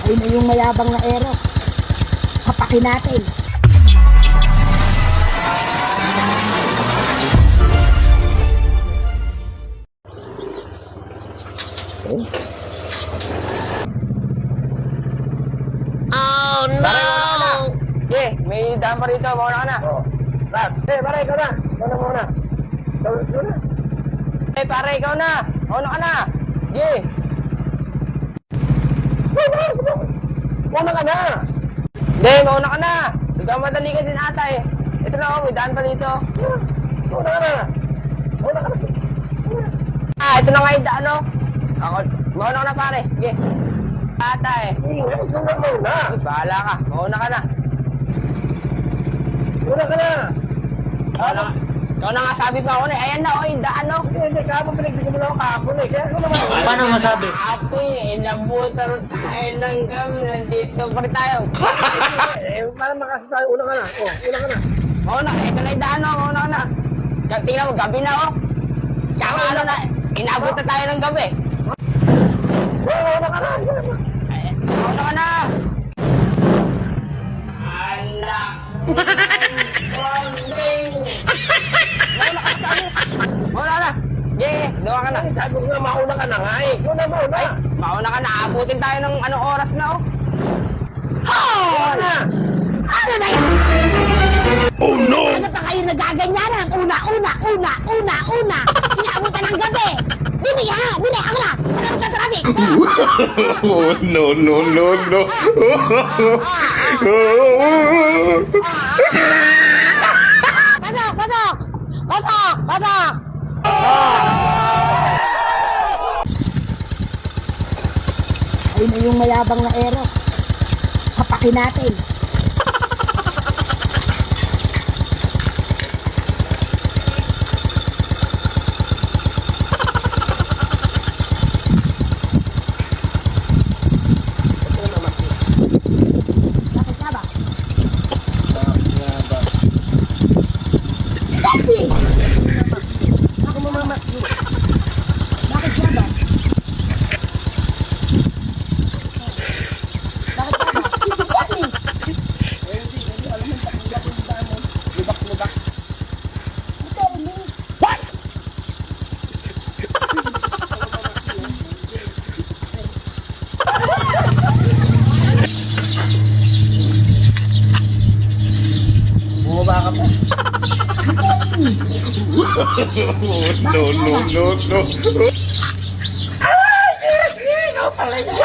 Ayun na yung mayabang na ero. Sapakin natin. Oh no! May daan pa rito. Mauna ka na. Pare, ikaw na. Ikaw na muna. Ikaw na. Pare, ikaw na. Mauna ka na. Yeah. Muna ka na. Hindi, mauna ka na. Ikaw madali ka din ata eh. Ito na may daan pa dito. Muna ka na. Muna ka na. Ito na nga yung daan Ako, mauna ka na pare. Sige. Ata eh. Ikaw na muna. Bahala ka. Mauna ka na. Muna ka na. Ikaw na nga sabi pa ako na. Ayan na yung daan Hindi, kahapon pinagbigyan mo lang ako kahapon eh. Kaya ako naman. Paano masabi? Apo inabutan tayo ng kami. Nandito pa rin tayo. Para makasal tayo, una ka na. Una ka na. Mauna, ito na yung daan mauna ka na. Tingnan mo, gabi na Tsaka inabot na tayo ng gabi. Una ka na. Mauna ka na. Anak. Mauna ka na. Yeah, doon ka na. Sabi ko nga, mauna ka na nga eh. Una. Mauna ka na. Aabutin tayo ng anong oras na Una na. Ano na yan? Oh no! Ano pa kayo nagaganyanan? Una. Inaabutan ng gabi. Dili ako na. Ano sa traffic? Oh, no. Pasok! Ayun na yung mayabang na ero. Sapakin natin. Bakit nga ba? Kasi! Ako mamamatsi. Bakit nga ba? Lubak. Bumaba ka pa. No. Ikaw pala yan.